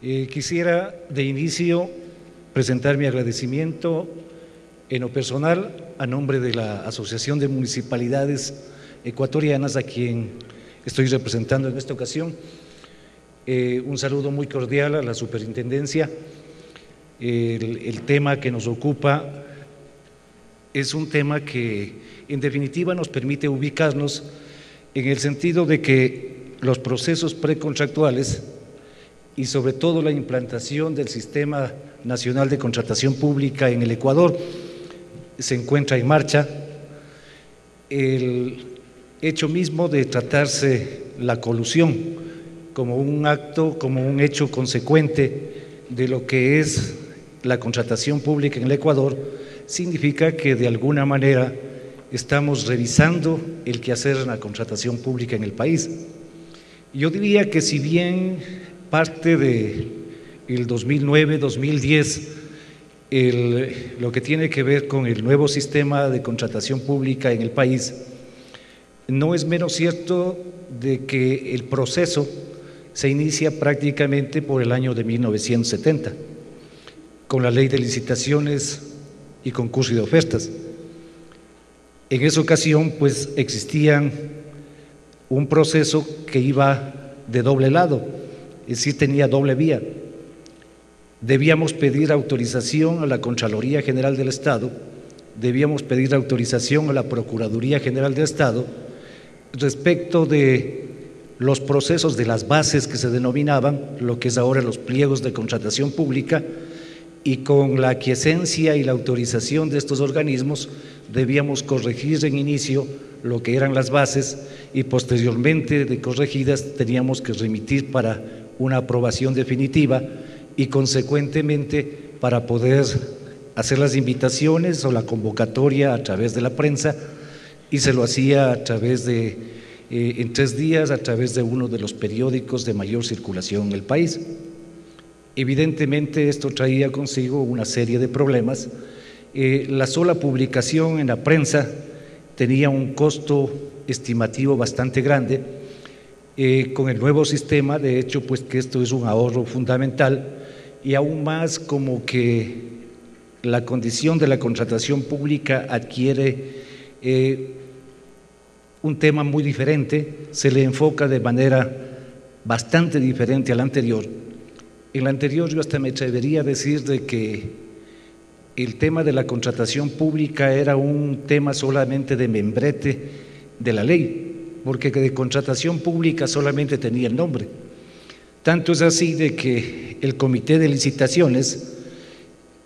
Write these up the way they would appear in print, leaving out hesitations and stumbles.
Quisiera de inicio presentar mi agradecimiento en lo personal a nombre de la Asociación de Municipalidades Ecuatorianas, a quien estoy representando en esta ocasión. Un saludo muy cordial a la superintendencia. El tema que nos ocupa es un tema que en definitiva nos permite ubicarnos en el sentido de que los procesos precontractuales y sobre todo la implantación del Sistema Nacional de Contratación Pública en el Ecuador se encuentra en marcha. El hecho mismo de tratarse la colusión como un acto, como un hecho consecuente de lo que es la contratación pública en el Ecuador, significa que de alguna manera estamos revisando el quehacer en la contratación pública en el país. Yo diría que si bien parte del 2009-2010, lo que tiene que ver con el nuevo sistema de contratación pública en el país, no es menos cierto de que el proceso se inicia prácticamente por el año de 1970, con la Ley de Licitaciones y Concurso de Ofertas. En esa ocasión, pues, existía un proceso que iba de doble lado, es decir, tenía doble vía. Debíamos pedir autorización a la Contraloría General del Estado, debíamos pedir autorización a la Procuraduría General del Estado respecto de los procesos de las bases que se denominaban, lo que es ahora los pliegos de contratación pública, y con la aquiescencia y la autorización de estos organismos debíamos corregir en inicio lo que eran las bases y posteriormente de corregidas teníamos que remitir para una aprobación definitiva y consecuentemente para poder hacer las invitaciones o la convocatoria a través de la prensa, y se lo hacía a través de, en 3 días, a través de uno de los periódicos de mayor circulación en el país. Evidentemente esto traía consigo una serie de problemas. La sola publicación en la prensa tenía un costo estimativo bastante grande. Con el nuevo sistema, de hecho, pues que esto es un ahorro fundamental, y aún más como que la condición de la contratación pública adquiere un tema muy diferente, se le enfoca de manera bastante diferente al anterior. En la anterior yo hasta me atrevería a decir de que el tema de la contratación pública era un tema solamente de membrete de la ley, porque de contratación pública solamente tenía el nombre. Tanto es así de que el Comité de Licitaciones,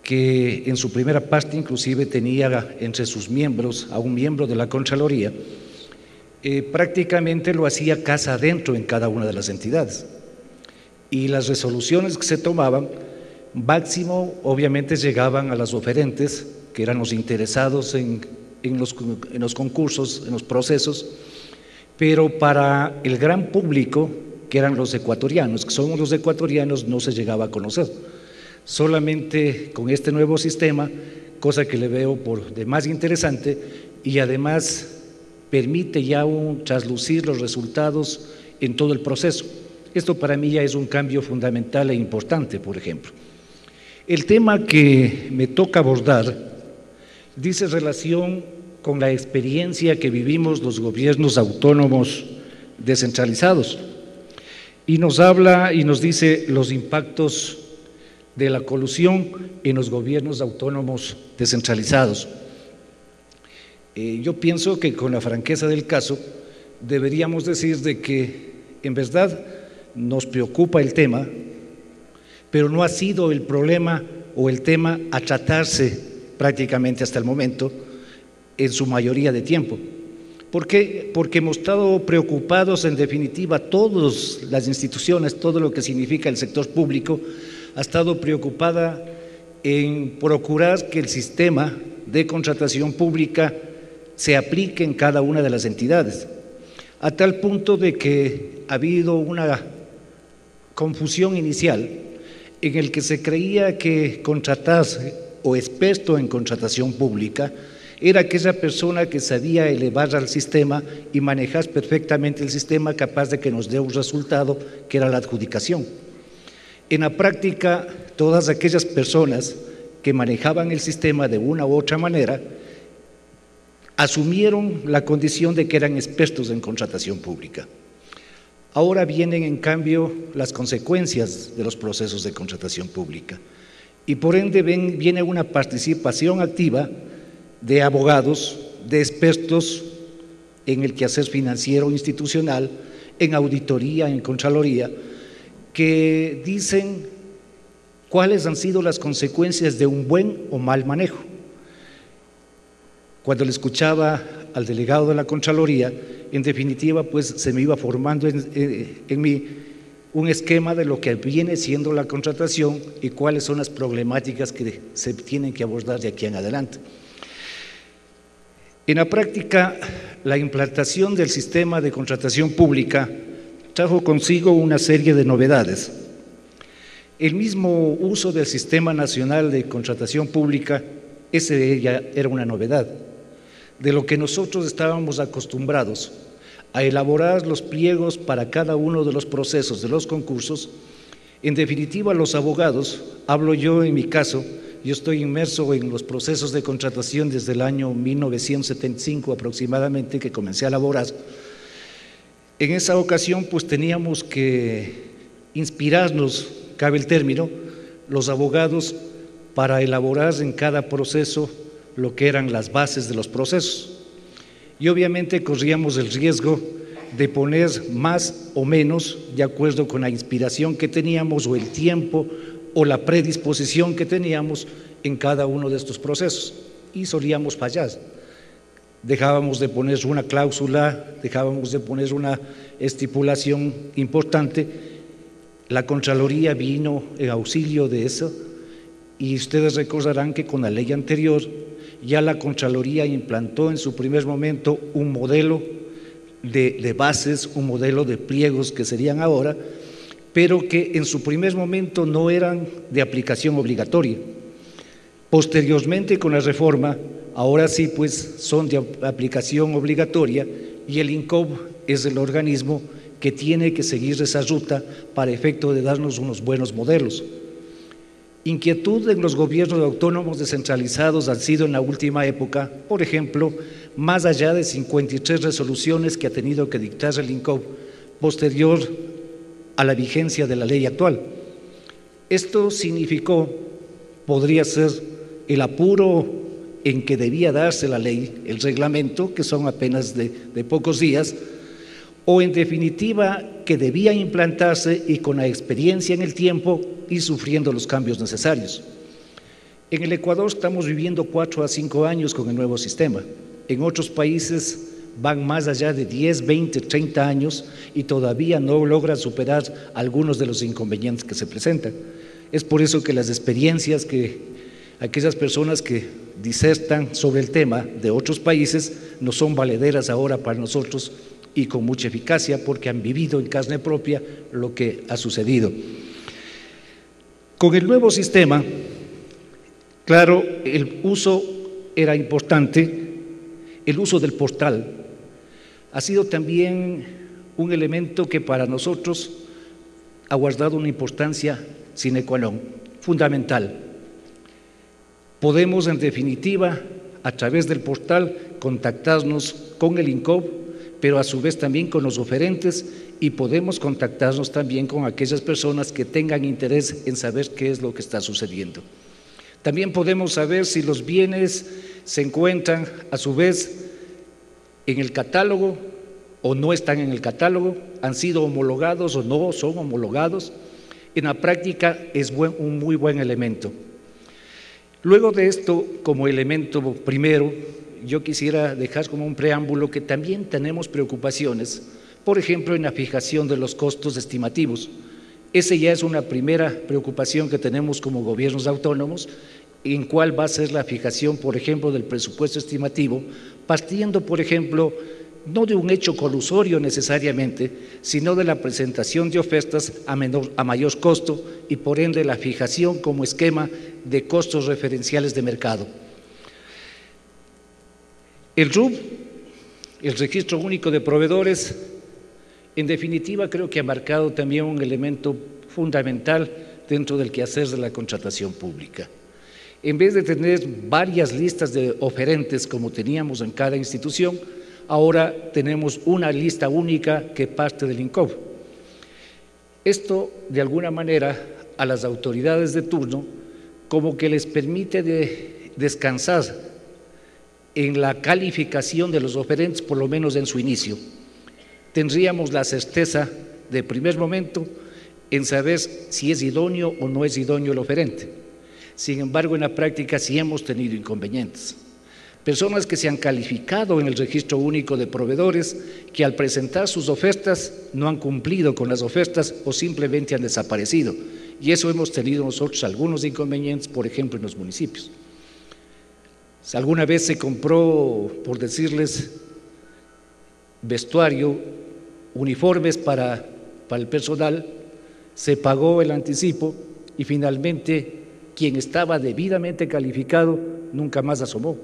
que en su primera parte inclusive tenía entre sus miembros a un miembro de la Contraloría, prácticamente lo hacía casa adentro en cada una de las entidades. Y las resoluciones que se tomaban, máximo obviamente llegaban a las oferentes, que eran los interesados en los concursos, en los procesos, pero para el gran público, que eran los ecuatorianos, que somos los ecuatorianos, no se llegaba a conocer. Solamente con este nuevo sistema, cosa que le veo por demás interesante, y además permite ya traslucir los resultados en todo el proceso. Esto para mí ya es un cambio fundamental e importante, por ejemplo. El tema que me toca abordar dice relación con la experiencia que vivimos los gobiernos autónomos descentralizados, y nos habla y nos dice los impactos de la colusión en los gobiernos autónomos descentralizados. Yo pienso que con la franqueza del caso deberíamos decir de que en verdad nos preocupa el tema, pero no ha sido el problema o el tema a tratarse prácticamente hasta el momento en su mayoría de tiempo. ¿Por qué? Porque hemos estado preocupados, en definitiva, todas las instituciones, todo lo que significa el sector público, ha estado preocupada en procurar que el sistema de contratación pública se aplique en cada una de las entidades, a tal punto de que ha habido una confusión inicial en el que se creía que contratarse o experto en contratación pública era aquella persona que sabía elevar al sistema y manejar perfectamente el sistema, capaz de que nos dé un resultado que era la adjudicación. En la práctica, todas aquellas personas que manejaban el sistema de una u otra manera asumieron la condición de que eran expertos en contratación pública. Ahora vienen, en cambio, las consecuencias de los procesos de contratación pública y por ende viene una participación activa de abogados, de expertos en el quehacer financiero institucional, en auditoría, en contraloría, que dicen cuáles han sido las consecuencias de un buen o mal manejo. Cuando le escuchaba al delegado de la Contraloría, en definitiva, pues se me iba formando en mí un esquema de lo que viene siendo la contratación y cuáles son las problemáticas que se tienen que abordar de aquí en adelante. En la práctica, la implantación del sistema de contratación pública trajo consigo una serie de novedades. El mismo uso del Sistema Nacional de Contratación Pública, ese ya era una novedad. De lo que nosotros estábamos acostumbrados a elaborar los pliegos para cada uno de los procesos de los concursos, en definitiva los abogados, hablo yo en mi caso, yo estoy inmerso en los procesos de contratación desde el año 1975 aproximadamente que comencé a elaborar. En esa ocasión pues teníamos que inspirarnos, cabe el término, los abogados para elaborar en cada proceso lo que eran las bases de los procesos. Y obviamente corríamos el riesgo de poner más o menos de acuerdo con la inspiración que teníamos o el tiempo o la predisposición que teníamos en cada uno de estos procesos y solíamos fallar. Dejábamos de poner una cláusula, dejábamos de poner una estipulación importante. La Contraloría vino en auxilio de eso y ustedes recordarán que con la ley anterior ya la Contraloría implantó en su primer momento un modelo de bases, un modelo de pliegos que serían ahora, pero que en su primer momento no eran de aplicación obligatoria. Posteriormente, con la reforma, ahora sí pues son de aplicación obligatoria y el INCOB es el organismo que tiene que seguir esa ruta para efecto de darnos unos buenos modelos. Inquietud en los gobiernos autónomos descentralizados han sido en la última época, por ejemplo, más allá de 53 resoluciones que ha tenido que dictar el INCOB posterior a la vigencia de la ley actual. Esto significó, podría ser el apuro en que debía darse la ley, el reglamento, que son apenas de pocos días, o en definitiva que debía implantarse y con la experiencia en el tiempo ir sufriendo los cambios necesarios. En el Ecuador estamos viviendo 4 a 5 años con el nuevo sistema. En otros países van más allá de 10, 20, 30 años y todavía no logran superar algunos de los inconvenientes que se presentan. Es por eso que las experiencias que aquellas personas que disertan sobre el tema de otros países no son valederas ahora para nosotros y con mucha eficacia porque han vivido en carne propia lo que ha sucedido. Con el nuevo sistema, claro, el uso era importante, el uso del portal ha sido también un elemento que para nosotros ha guardado una importancia sine qua non, fundamental. Podemos, en definitiva, a través del portal, contactarnos con el INCOB, pero a su vez también con los oferentes y podemos contactarnos también con aquellas personas que tengan interés en saber qué es lo que está sucediendo. También podemos saber si los bienes se encuentran a su vez en el catálogo o no están en el catálogo, han sido homologados o no son homologados. En la práctica es un muy buen elemento. Luego de esto, como elemento primero, yo quisiera dejar como un preámbulo que también tenemos preocupaciones, por ejemplo, en la fijación de los costos estimativos. Esa ya es una primera preocupación que tenemos como gobiernos autónomos, en cuál va a ser la fijación, por ejemplo, del presupuesto estimativo, partiendo, por ejemplo, no de un hecho colusorio necesariamente, sino de la presentación de ofertas a mayor costo y por ende la fijación como esquema de costos referenciales de mercado. El RUP, el Registro Único de Proveedores, en definitiva creo que ha marcado también un elemento fundamental dentro del quehacer de la contratación pública. En vez de tener varias listas de oferentes como teníamos en cada institución, ahora tenemos una lista única que parte del INCOB. Esto, de alguna manera, a las autoridades de turno, como que les permite descansar en la calificación de los oferentes, por lo menos en su inicio. Tendríamos la certeza de primer momento en saber si es idóneo o no es idóneo el oferente. Sin embargo, en la práctica sí hemos tenido inconvenientes. Personas que se han calificado en el Registro Único de Proveedores, que al presentar sus ofertas no han cumplido con las ofertas o simplemente han desaparecido. Y eso hemos tenido nosotros algunos inconvenientes, por ejemplo, en los municipios. Alguna vez se compró, por decirles, vestuario, uniformes para el personal, se pagó el anticipo y finalmente quien estaba debidamente calificado nunca más asomó.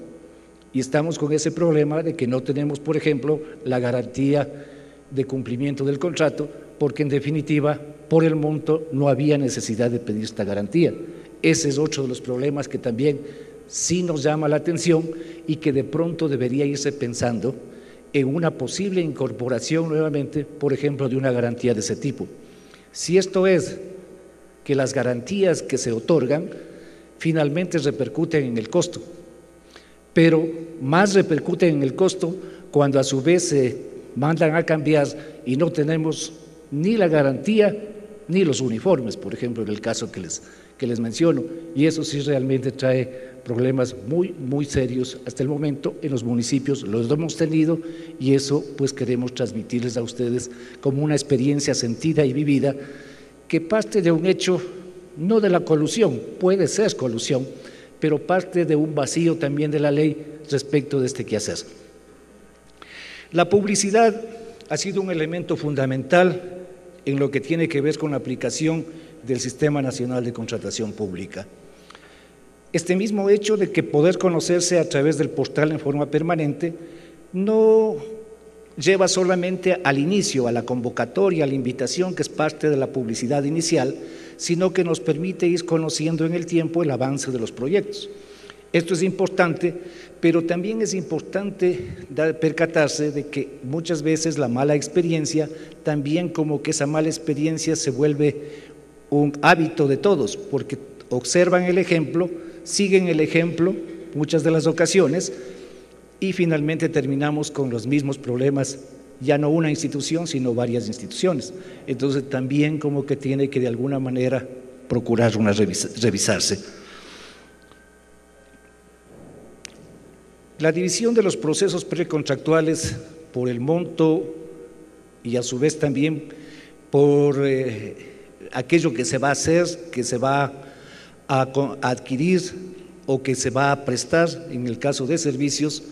Y estamos con ese problema de que no tenemos, por ejemplo, la garantía de cumplimiento del contrato, porque en definitiva, por el monto, no había necesidad de pedir esta garantía. Ese es otro de los problemas que también sí nos llama la atención y que de pronto debería irse pensando en una posible incorporación nuevamente, por ejemplo, de una garantía de ese tipo. Si esto es que las garantías que se otorgan finalmente repercuten en el costo, pero más repercuten en el costo cuando a su vez se mandan a cambiar y no tenemos ni la garantía ni los uniformes, por ejemplo, en el caso que les menciono, y eso sí realmente trae problemas muy serios hasta el momento en los municipios, los hemos tenido y eso pues queremos transmitirles a ustedes como una experiencia sentida y vivida que parte de un hecho, no de la colusión, puede ser colusión, pero parte de un vacío también de la ley respecto de este quehacer. La publicidad ha sido un elemento fundamental en lo que tiene que ver con la aplicación del Sistema Nacional de Contratación Pública. Este mismo hecho de que poder conocerse a través del portal en forma permanente no lleva solamente al inicio, a la convocatoria, a la invitación, que es parte de la publicidad inicial, sino que nos permite ir conociendo en el tiempo el avance de los proyectos. Esto es importante, pero también es importante percatarse de que muchas veces la mala experiencia, también como que esa mala experiencia se vuelve un hábito de todos, porque observan el ejemplo, siguen el ejemplo muchas de las ocasiones y finalmente terminamos con los mismos problemas, ya no una institución, sino varias instituciones. Entonces también como que tiene que de alguna manera procurar revisarse. La división de los procesos precontractuales por el monto y a su vez también por aquello que se va a hacer, que se va a adquirir o que se va a prestar en el caso de servicios,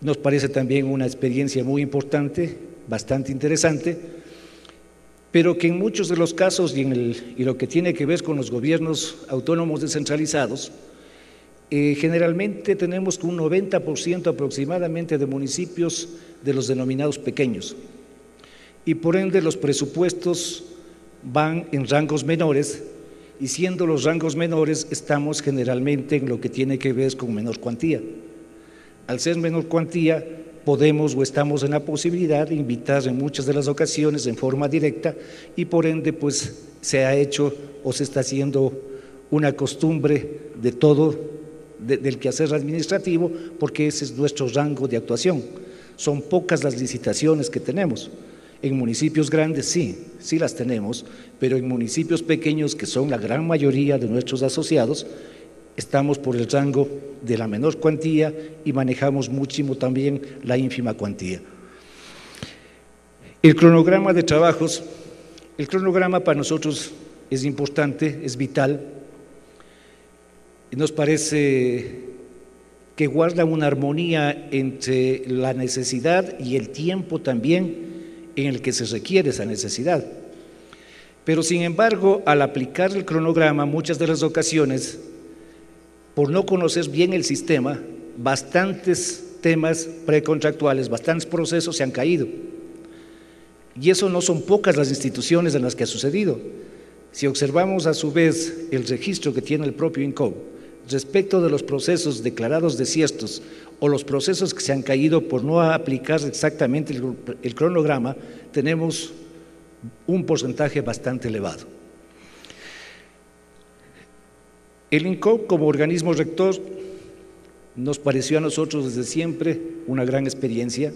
nos parece también una experiencia muy importante, bastante interesante, pero que en muchos de los casos y lo que tiene que ver con los gobiernos autónomos descentralizados, generalmente tenemos un 90% aproximadamente de municipios de los denominados pequeños y por ende los presupuestos van en rangos menores y siendo los rangos menores estamos generalmente en lo que tiene que ver con menor cuantía. Al ser menor cuantía podemos o estamos en la posibilidad de invitar en muchas de las ocasiones en forma directa y por ende pues se ha hecho o se está haciendo una costumbre de todo del quehacer administrativo porque ese es nuestro rango de actuación. Son pocas las licitaciones que tenemos. En municipios grandes sí las tenemos, pero en municipios pequeños, que son la gran mayoría de nuestros asociados, estamos por el rango de la menor cuantía y manejamos muchísimo también la ínfima cuantía. El cronograma de trabajos, el cronograma para nosotros es importante, es vital. Nos parece que guarda una armonía entre la necesidad y el tiempo también en el que se requiere esa necesidad. Pero sin embargo, al aplicar el cronograma, muchas de las ocasiones, por no conocer bien el sistema, bastantes temas precontractuales, bastantes procesos se han caído. Y eso no son pocas las instituciones en las que ha sucedido. Si observamos a su vez el registro que tiene el propio INCOB respecto de los procesos declarados desiertos o los procesos que se han caído por no aplicar exactamente el cronograma, tenemos un porcentaje bastante elevado. El INCOB como organismo rector nos pareció a nosotros desde siempre una gran experiencia.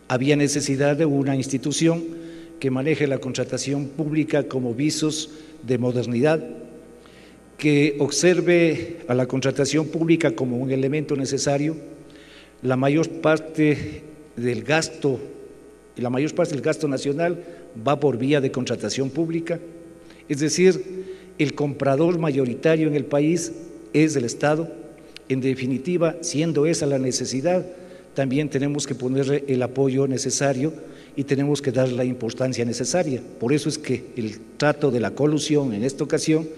Había necesidad de una institución que maneje la contratación pública como visos de modernidad, que observe a la contratación pública como un elemento necesario. La mayor parte del gasto nacional va por vía de contratación pública, es decir, el comprador mayoritario en el país es el Estado. En definitiva, siendo esa la necesidad, también tenemos que ponerle el apoyo necesario y tenemos que dar la importancia necesaria. Por eso es que el trato de la colusión en esta ocasión,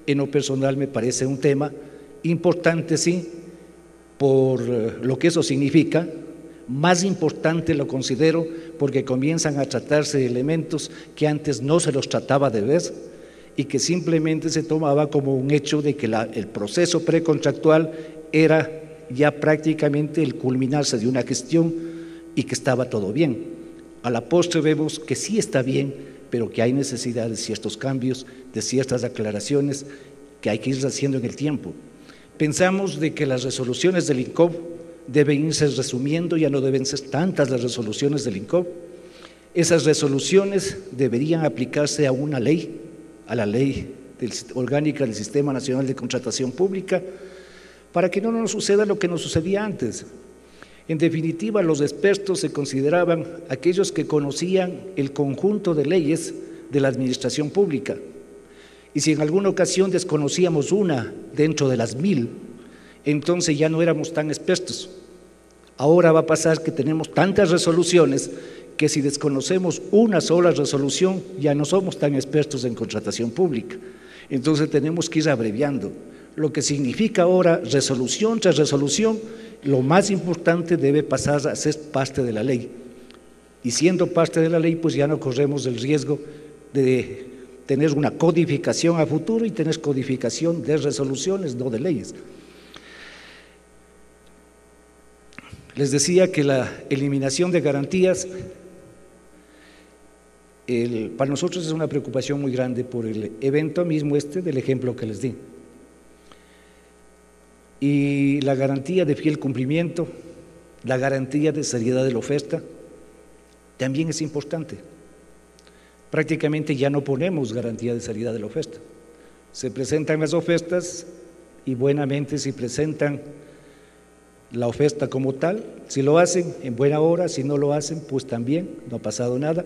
en lo personal, me parece un tema importante, sí, por lo que eso significa. Más importante lo considero porque comienzan a tratarse de elementos que antes no se los trataba de ver y que simplemente se tomaba como un hecho de que el proceso precontractual era ya prácticamente el culminarse de una gestión y que estaba todo bien. A la postre vemos que sí está bien, pero que hay necesidad de ciertos cambios, de ciertas aclaraciones que hay que ir haciendo en el tiempo. Pensamos de que las resoluciones del INCOB deben irse resumiendo, ya no deben ser tantas las resoluciones del INCOB. Esas resoluciones deberían aplicarse a una ley, a la ley orgánica del Sistema Nacional de Contratación Pública, para que no nos suceda lo que nos sucedía antes. En definitiva, los expertos se consideraban aquellos que conocían el conjunto de leyes de la administración pública. Y si en alguna ocasión desconocíamos una dentro de las 1000, entonces ya no éramos tan expertos. Ahora va a pasar que tenemos tantas resoluciones que si desconocemos una sola resolución ya no somos tan expertos en contratación pública. Entonces tenemos que ir abreviando, lo que significa ahora resolución tras resolución. Lo más importante debe pasar a ser parte de la ley. Y siendo parte de la ley, pues ya no corremos el riesgo de tener una codificación a futuro y tener codificación de resoluciones, no de leyes. Les decía que la eliminación de garantías para nosotros es una preocupación muy grande por el evento mismo del ejemplo que les di. Y la garantía de fiel cumplimiento, la garantía de seriedad de la oferta, también es importante. Prácticamente ya no ponemos garantía de seriedad de la oferta. Se presentan las ofertas y buenamente si presentan la oferta como tal, si lo hacen en buena hora, si no lo hacen, pues también no ha pasado nada.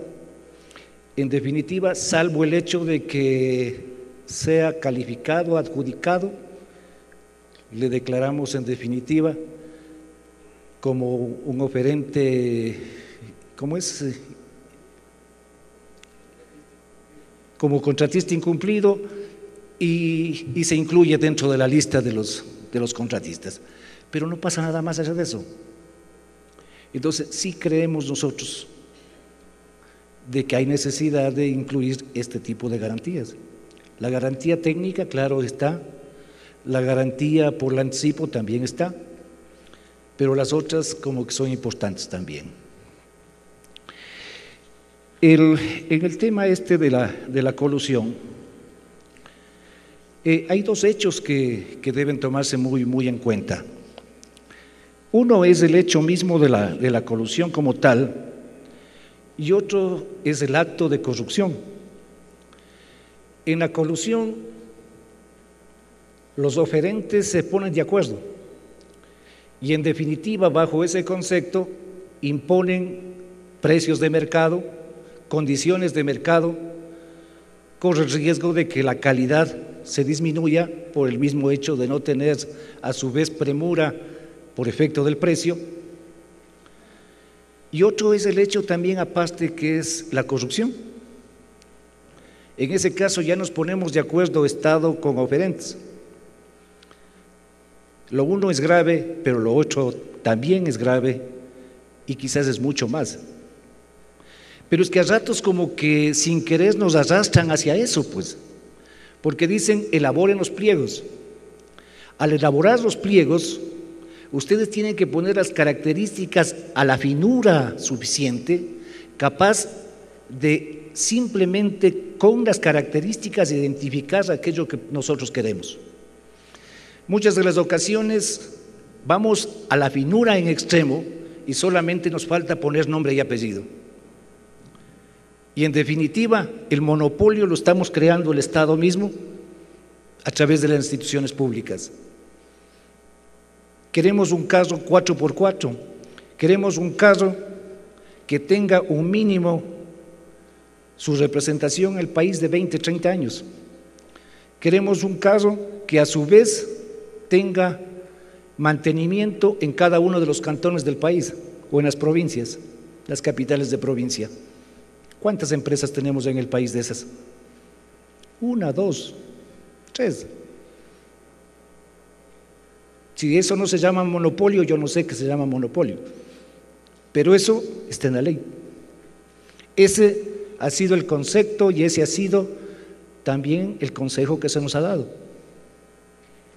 En definitiva, salvo el hecho de que sea calificado, adjudicado, le declaramos en definitiva como un oferente, como contratista incumplido y se incluye dentro de la lista de los contratistas. Pero no pasa nada más allá de eso. Entonces, sí creemos nosotros de que hay necesidad de incluir este tipo de garantías. La garantía técnica, claro, está. La garantía por el anticipo también está, pero las otras como que son importantes también. En el tema de la colusión, hay dos hechos que deben tomarse muy en cuenta. Uno es el hecho mismo de la colusión como tal y otro es el acto de corrupción. En la colusión, los oferentes se ponen de acuerdo y en definitiva bajo ese concepto imponen precios de mercado, condiciones de mercado, corre el riesgo de que la calidad se disminuya por el mismo hecho de no tener a su vez premura por efecto del precio. Y otro es el hecho también aparte que es la corrupción. En ese caso ya nos ponemos de acuerdo Estado con oferentes. Lo uno es grave, pero lo otro también es grave y quizás es mucho más. Pero es que a ratos como que sin querer nos arrastran hacia eso, pues. porque dicen elaboren los pliegos. Al elaborar los pliegos, ustedes tienen que poner las características a la finura suficiente, capaz de simplemente con las características identificar aquello que nosotros queremos. Muchas de las ocasiones vamos a la finura en extremo y solamente nos falta poner nombre y apellido. Y en definitiva, el monopolio lo estamos creando el Estado mismo a través de las instituciones públicas. Queremos un carro 4x4, queremos un carro que tenga un mínimo su representación en el país de 20, 30 años. Queremos un carro que a su vez tenga mantenimiento en cada uno de los cantones del país o en las provincias, las capitales de provincia. ¿Cuántas empresas tenemos en el país de esas? 1, 2, 3. Si eso no se llama monopolio, yo no sé qué se llama monopolio, pero eso está en la ley. Ese ha sido el concepto y ese ha sido también el consejo que se nos ha dado.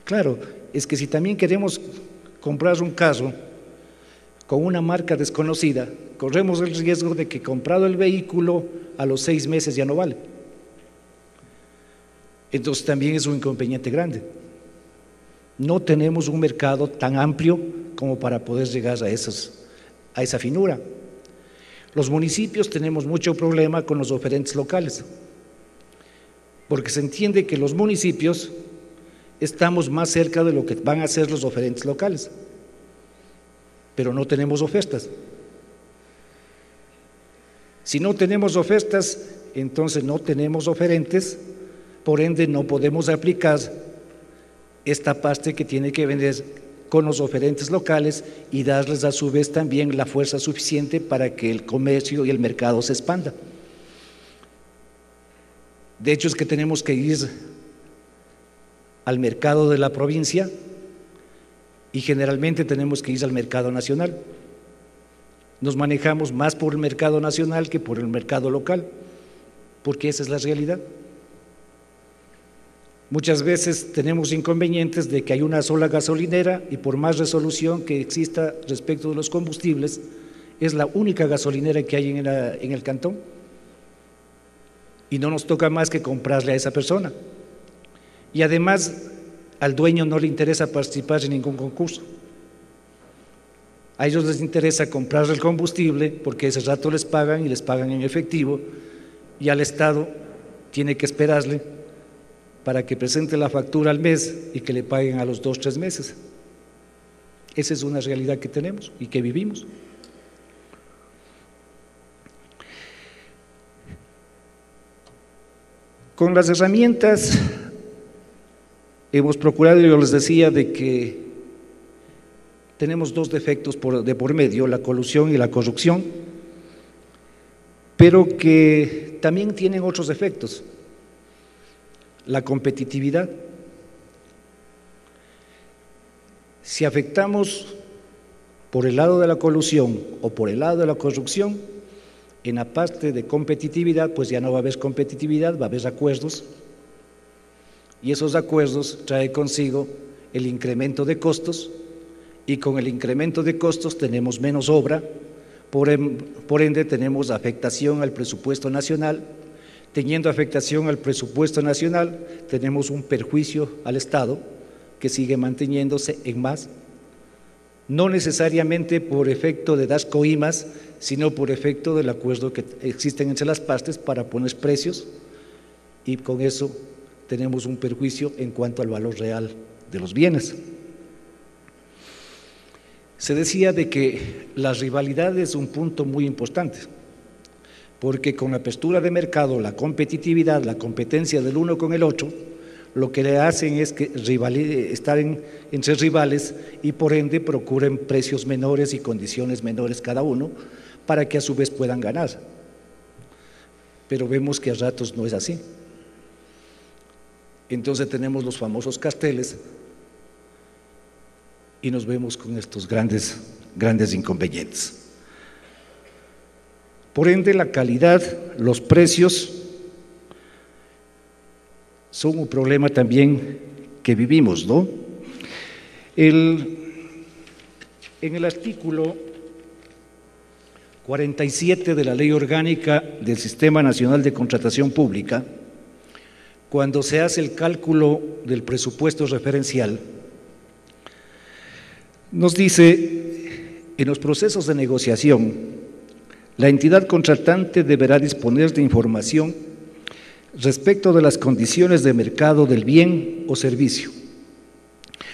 Claro, es que si también queremos comprar un carro con una marca desconocida, corremos el riesgo de que comprado el vehículo a los 6 meses ya no vale. Entonces también es un inconveniente grande. No tenemos un mercado tan amplio como para poder llegar a esa finura. Los municipios tenemos mucho problema con los oferentes locales, porque se entiende que los municipios estamos más cerca de lo que van a ser los oferentes locales, pero no tenemos ofertas. Si no tenemos ofertas, entonces no tenemos oferentes, por ende no podemos aplicar esta parte que tiene que vender con los oferentes locales y darles a su vez también la fuerza suficiente para que el comercio y el mercado se expanda. De hecho es que tenemos que ir al mercado de la provincia y generalmente tenemos que ir al mercado nacional. Nos manejamos más por el mercado nacional que por el mercado local, porque esa es la realidad. Muchas veces tenemos inconvenientes de que hay una sola gasolinera y por más resolución que exista respecto de los combustibles, es la única gasolinera que hay en el cantón y no nos toca más que comprarle a esa persona. Y además al dueño no le interesa participar en ningún concurso. A ellos les interesa comprar el combustible porque ese rato les pagan y les pagan en efectivo y al Estado tiene que esperarle para que presente la factura al mes y que le paguen a los 2, 3 meses. Esa es una realidad que tenemos y que vivimos. Con las herramientas hemos procurado, yo les decía, de que tenemos 2 defectos de por medio, la colusión y la corrupción, pero que también tienen otros efectos. La competitividad. Si afectamos por el lado de la colusión o por el lado de la corrupción, en la parte de competitividad, pues ya no va a haber competitividad, va a haber acuerdos, y esos acuerdos traen consigo el incremento de costos, y con el incremento de costos tenemos menos obra, por ende tenemos afectación al presupuesto nacional. Teniendo afectación al presupuesto nacional, tenemos un perjuicio al Estado que sigue manteniéndose en más, no necesariamente por efecto de das coimas, sino por efecto del acuerdo que existen entre las partes para poner precios, y con eso tenemos un perjuicio en cuanto al valor real de los bienes. Se decía de que la rivalidad es un punto muy importante, porque con la apertura de mercado, la competitividad, la competencia del uno con el otro, lo que le hacen es que estar entre rivales y por ende procuren precios menores y condiciones menores cada uno para que a su vez puedan ganar. Pero vemos que a ratos no es así. Entonces tenemos los famosos carteles y nos vemos con estos grandes inconvenientes. Por ende, la calidad, los precios son un problema también que vivimos, ¿no? En el artículo 47 de la Ley Orgánica del Sistema Nacional de Contratación Pública, cuando se hace el cálculo del presupuesto referencial, nos dice, en los procesos de negociación, la entidad contratante deberá disponer de información respecto de las condiciones de mercado del bien o servicio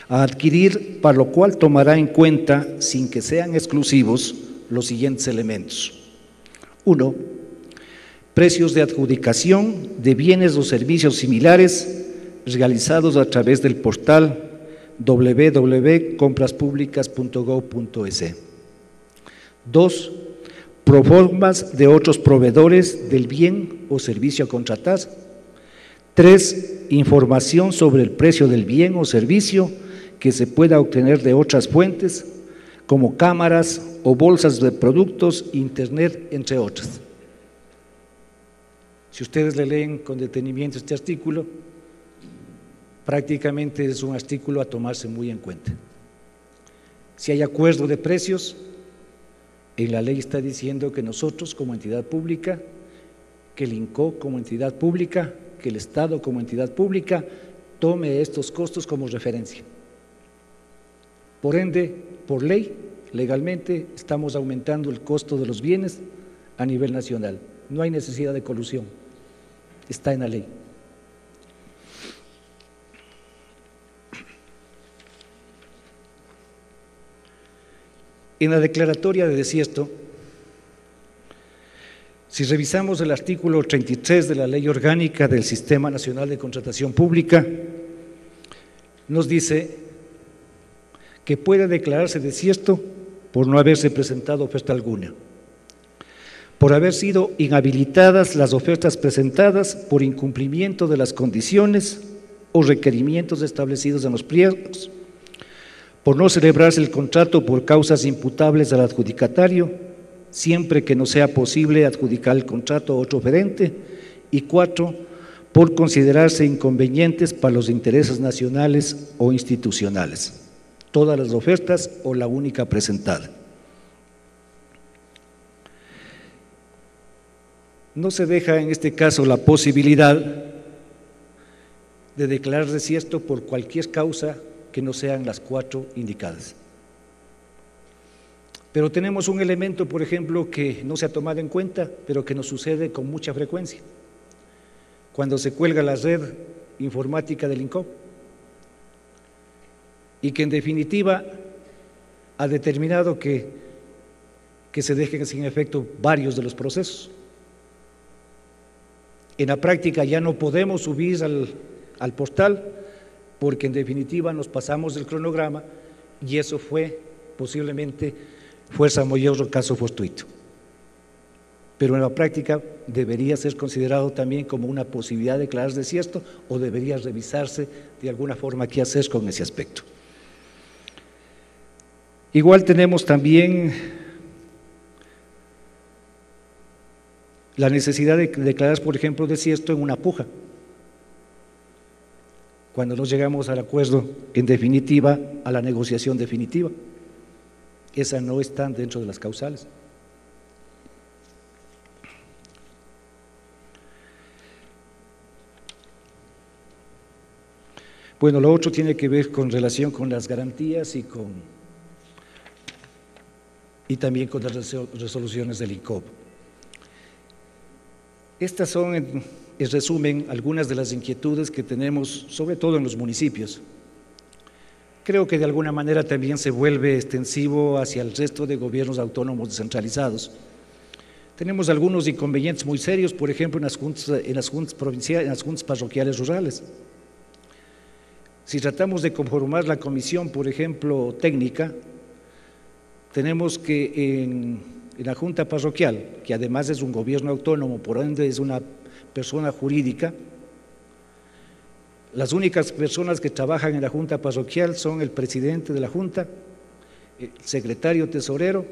a adquirir, para lo cual tomará en cuenta, sin que sean exclusivos, los siguientes elementos. 1. Precios de adjudicación de bienes o servicios similares realizados a través del portal www.compraspublicas.gov.es. 2. Proformas de otros proveedores del bien o servicio a contratar. 3. Información sobre el precio del bien o servicio que se pueda obtener de otras fuentes, como cámaras o bolsas de productos, internet, entre otras. Si ustedes le leen con detenimiento este artículo, prácticamente es un artículo a tomarse muy en cuenta. Si hay acuerdo de precios, en la ley está diciendo que nosotros como entidad pública, que el INCO como entidad pública, que el Estado como entidad pública tome estos costos como referencia. Por ende, por ley, legalmente, estamos aumentando el costo de los bienes a nivel nacional. No hay necesidad de colusión, está en la ley. En la declaratoria de desierto, si revisamos el artículo 33 de la Ley Orgánica del Sistema Nacional de Contratación Pública, nos dice que puede declararse desierto por no haberse presentado oferta alguna, por haber sido inhabilitadas las ofertas presentadas por incumplimiento de las condiciones o requerimientos establecidos en los pliegos, por no celebrarse el contrato por causas imputables al adjudicatario, siempre que no sea posible adjudicar el contrato a otro oferente, y 4, por considerarse inconvenientes para los intereses nacionales o institucionales, todas las ofertas o la única presentada. No se deja en este caso la posibilidad de declarar desierto por cualquier causa que no sean las 4 indicadas. Pero tenemos un elemento, por ejemplo, que no se ha tomado en cuenta, pero que nos sucede con mucha frecuencia. Cuando se cuelga la red informática del INCO y que en definitiva ha determinado que se dejen sin efecto varios de los procesos. En la práctica ya no podemos subir al portal porque en definitiva nos pasamos del cronograma y eso fue posiblemente fuerza mayor o caso fortuito. Pero en la práctica debería ser considerado también como una posibilidad de declarar desierto o debería revisarse de alguna forma qué hacer con ese aspecto. Igual tenemos también la necesidad de declarar, por ejemplo, desierto en una puja. Cuando no llegamos al acuerdo en definitiva, a la negociación definitiva. Esa no está dentro de las causales. Bueno, lo otro tiene que ver con relación con las garantías y también con las resoluciones del INCOB. Estas son, en resumen, algunas de las inquietudes que tenemos, sobre todo en los municipios. Creo que de alguna manera también se vuelve extensivo hacia el resto de gobiernos autónomos descentralizados. Tenemos algunos inconvenientes muy serios, por ejemplo, en las juntas provinciales, en las juntas parroquiales rurales. Si tratamos de conformar la comisión, por ejemplo, técnica, tenemos que en la junta parroquial, que además es un gobierno autónomo, por ende es una persona jurídica, las únicas personas que trabajan en la junta parroquial son el presidente de la junta, el secretario tesorero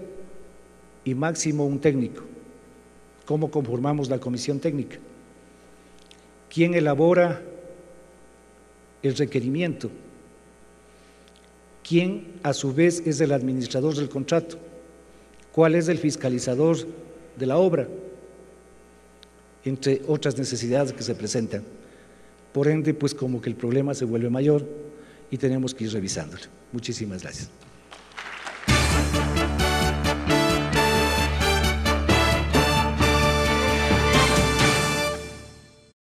y máximo un técnico. ¿Cómo conformamos la comisión técnica? ¿Quién elabora el requerimiento. ¿Quién a su vez es el administrador del contrato? ¿Cuál es el fiscalizador de la obra? Entre otras necesidades que se presentan. Por ende, pues como que el problema se vuelve mayor y tenemos que ir revisándolo. Muchísimas gracias.